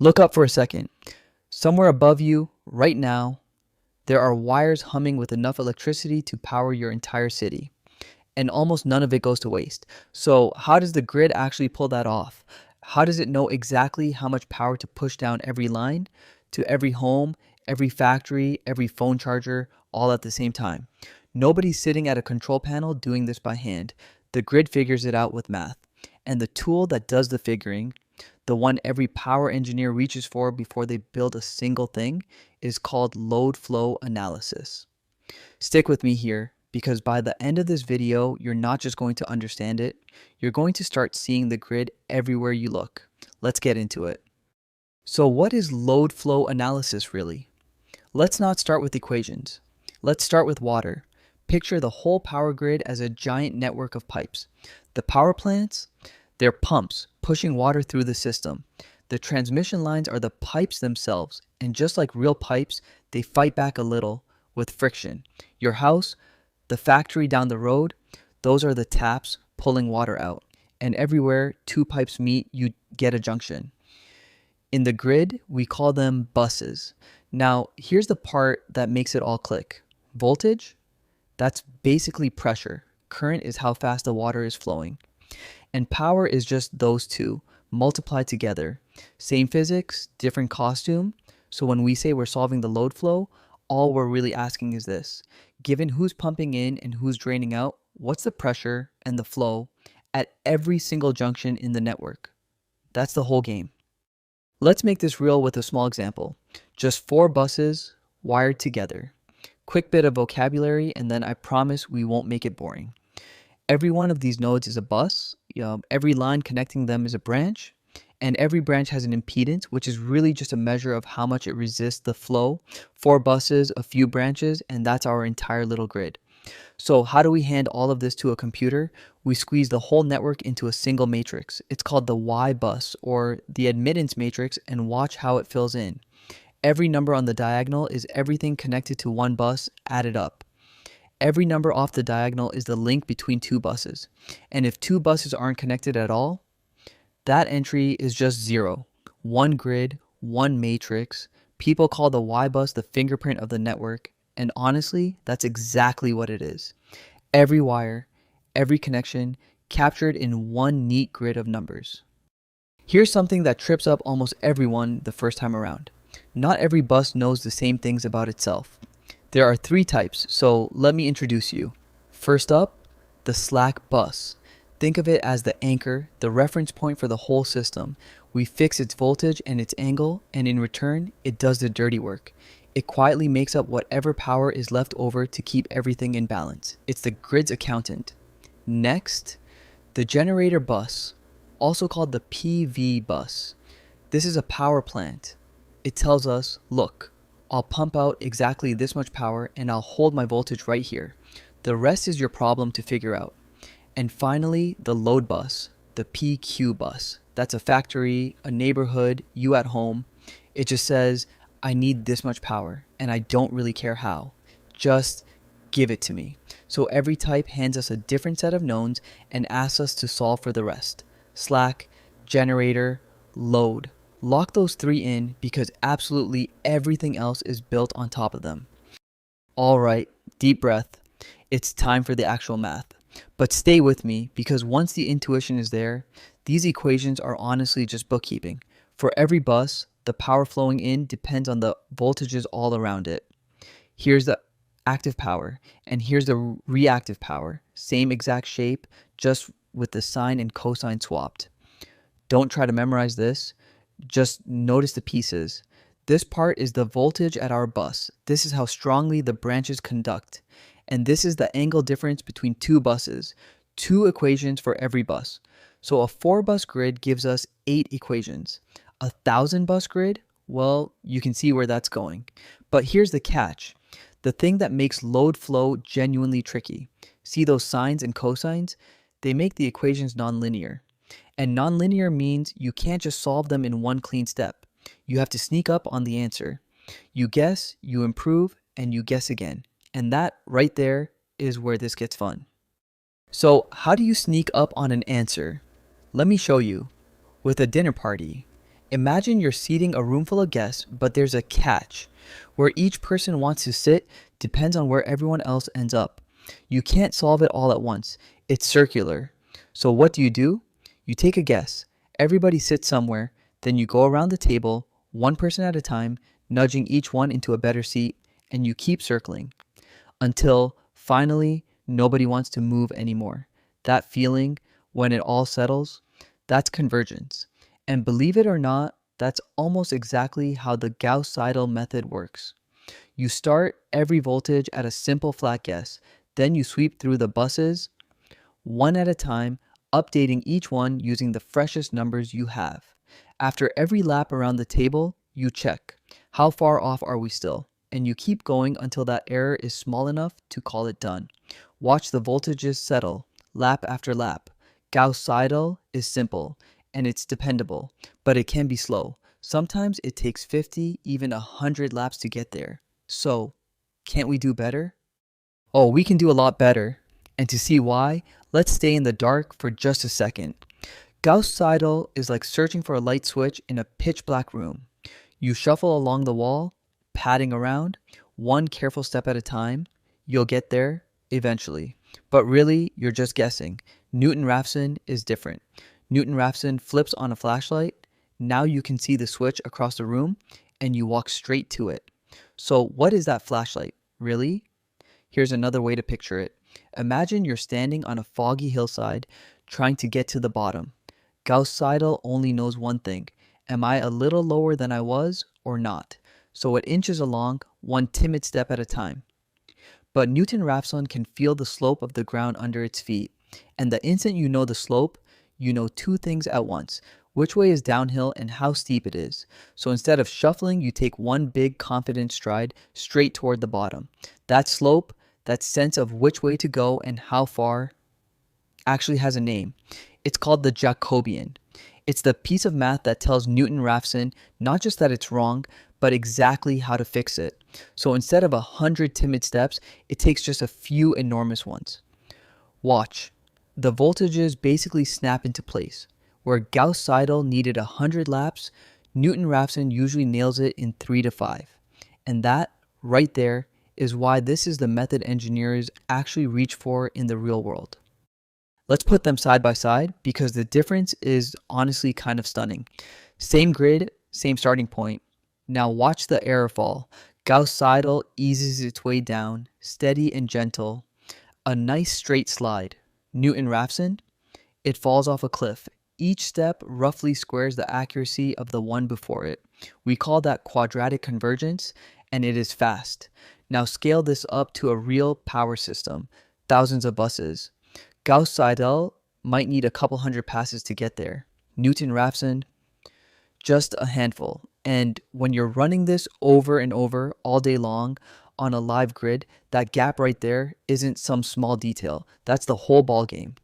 Look up for a second. Somewhere above you, right now, there are wires humming with enough electricity to power your entire city. And almost none of it goes to waste. So how does the grid actually pull that off? How does it know exactly how much power to push down every line to every home, every factory, every phone charger, all at the same time? Nobody's sitting at a control panel doing this by hand. The grid figures it out with math. And the tool that does the figuring, the one every power engineer reaches for before they build a single thing, is called load flow analysis. Stick with me here, because by the end of this video, you're not just going to understand it, you're going to start seeing the grid everywhere you look. Let's get into it. So what is load flow analysis really? Let's not start with equations. Let's start with water. Picture the whole power grid as a giant network of pipes. The power plants, they're pumps pushing water through the system. The transmission lines are the pipes themselves, and just like real pipes, they fight back a little with friction. Your house, the factory down the road, those are the taps pulling water out. And everywhere two pipes meet, you get a junction. In the grid, we call them buses. Now, here's the part that makes it all click. Voltage, that's basically pressure. Current is how fast the water is flowing. And power is just those two multiplied together. Same physics, different costume. So when we say we're solving the load flow, all we're really asking is this. Given who's pumping in and who's draining out, what's the pressure and the flow at every single junction in the network? That's the whole game. Let's make this real with a small example. Just 4 buses wired together. Quick bit of vocabulary, and then I promise we won't make it boring. Every one of these nodes is a bus. Every line connecting them is a branch. And every branch has an impedance, which is really just a measure of how much it resists the flow. 4 buses, a few branches, and that's our entire little grid. So how do we hand all of this to a computer? We squeeze the whole network into a single matrix. It's called the Y bus, or the admittance matrix, and watch how it fills in. Every number on the diagonal is everything connected to one bus added up. Every number off the diagonal is the link between 2 buses. And if 2 buses aren't connected at all, that entry is just 0. One grid, one matrix. People call the Y bus the fingerprint of the network. And honestly, that's exactly what it is. Every wire, every connection, captured in one neat grid of numbers. Here's something that trips up almost everyone the first time around. Not every bus knows the same things about itself. There are 3 types, so let me introduce you. First up, the slack bus. Think of it as the anchor, the reference point for the whole system. We fix its voltage and its angle, and in return, it does the dirty work. It quietly makes up whatever power is left over to keep everything in balance. It's the grid's accountant. Next, the generator bus, also called the PV bus. This is a power plant. It tells us, look, I'll pump out exactly this much power and I'll hold my voltage right here. The rest is your problem to figure out. And finally, the load bus, the PQ bus. That's a factory, a neighborhood, you at home. It just says, I need this much power and I don't really care how. Just give it to me. So every type hands us a different set of knowns and asks us to solve for the rest. Slack, generator, load. Lock those 3 in because absolutely everything else is built on top of them. All right, deep breath. It's time for the actual math. But stay with me because once the intuition is there, these equations are honestly just bookkeeping. For every bus, the power flowing in depends on the voltages all around it. Here's the active power and here's the reactive power. Same exact shape, just with the sine and cosine swapped. Don't try to memorize this. Just notice the pieces. This part is the voltage at our bus. This is how strongly the branches conduct. And this is the angle difference between 2 buses. 2 equations for every bus. So a 4-bus grid gives us 8 equations. A 1,000-bus grid? Well, you can see where that's going. But here's the catch. The thing that makes load flow genuinely tricky. See those sines and cosines? They make the equations nonlinear. And nonlinear means you can't just solve them in one clean step. You have to sneak up on the answer. You guess, you improve, and you guess again. And that right there is where this gets fun. So how do you sneak up on an answer? Let me show you. With a dinner party, Imagine you're seating a room full of guests, but there's a catch. Where each person wants to sit depends on where everyone else ends up. You can't solve it all at once. It's circular. So what do? You take a guess. Everybody sits somewhere, then you go around the table, one person at a time, nudging each one into a better seat, and you keep circling until finally nobody wants to move anymore. That feeling when it all settles, that's convergence. And believe it or not, that's almost exactly how the Gauss-Seidel method works. You start every voltage at a simple flat guess, then you sweep through the buses one at a time, updating each one using the freshest numbers you have. After every lap around the table, you check. How far off are we still? And you keep going until that error is small enough to call it done. Watch the voltages settle, lap after lap. Gauss-Seidel is simple, and it's dependable, but it can be slow. Sometimes it takes 50, even 100 laps to get there. So, can't we do better? Oh, we can do a lot better. And to see why, let's stay in the dark for just a second. Gauss-Seidel is like searching for a light switch in a pitch black room. You shuffle along the wall, padding around, one careful step at a time. You'll get there eventually. But really, you're just guessing. Newton-Raphson is different. Newton-Raphson flips on a flashlight. Now you can see the switch across the room, and you walk straight to it. So what is that flashlight? Really? Here's another way to picture it. Imagine you're standing on a foggy hillside trying to get to the bottom. Gauss-Seidel only knows one thing. Am I a little lower than I was or not? So it inches along, one timid step at a time. But Newton-Raphson can feel the slope of the ground under its feet. And the instant you know the slope, you know two things at once. Which way is downhill and how steep it is. So instead of shuffling, you take one big confident stride straight toward the bottom. That slope, that sense of which way to go and how far, actually has a name. It's called the Jacobian. It's the piece of math that tells Newton-Raphson not just that it's wrong, but exactly how to fix it. So instead of 100 timid steps, it takes just a few enormous ones. Watch. The voltages basically snap into place. Where Gauss-Seidel needed 100 laps, Newton-Raphson usually nails it in 3 to 5. And that, right there, is why this is the method engineers actually reach for in the real world. Let's put them side by side because the difference is honestly kind of stunning. Same grid, same starting point. Now watch the error fall. Gauss-Seidel eases its way down, steady and gentle. A nice straight slide. Newton-Raphson, it falls off a cliff. Each step roughly squares the accuracy of the one before it. We call that quadratic convergence, and it is fast. Now scale this up to a real power system, thousands of buses. Gauss-Seidel might need a couple hundred passes to get there. Newton-Raphson, just a handful. And when you're running this over and over all day long on a live grid, that gap right there isn't some small detail. That's the whole ball game.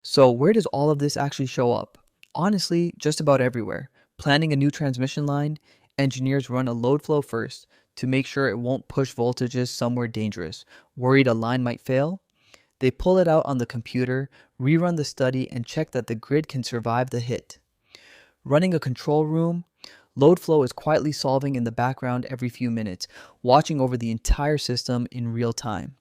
So where does all of this actually show up? Honestly, just about everywhere. Planning a new transmission line, engineers run a load flow first to make sure it won't push voltages somewhere dangerous. Worried a line might fail? They pull it out on the computer, rerun the study, and check that the grid can survive the hit. Running a control room, load flow is quietly solving in the background every few minutes, watching over the entire system in real time.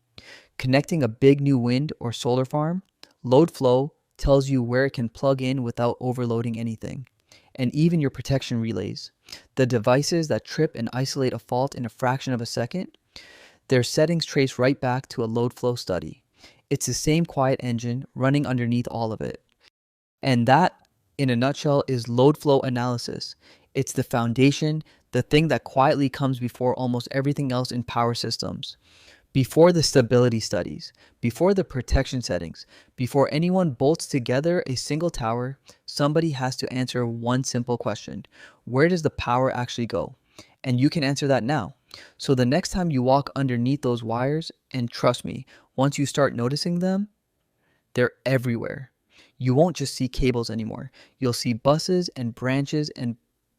Connecting a big new wind or solar farm, load flow tells you where it can plug in without overloading anything. And even your protection relays, the devices that trip and isolate a fault in a fraction of a second, their settings trace right back to a load flow study. It's the same quiet engine running underneath all of it. And that, in a nutshell, is load flow analysis. It's the foundation, the thing that quietly comes before almost everything else in power systems. Before the stability studies, before the protection settings, before anyone bolts together a single tower, somebody has to answer one simple question. Where does the power actually go? And you can answer that now. So the next time you walk underneath those wires, and trust me, once you start noticing them, they're everywhere. You won't just see cables anymore. You'll see buses and branches and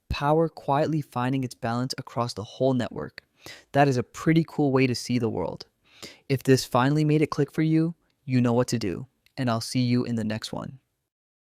power quietly finding its balance across the whole network. That is a pretty cool way to see the world. If this finally made it click for you, you know what to do, and I'll see you in the next one.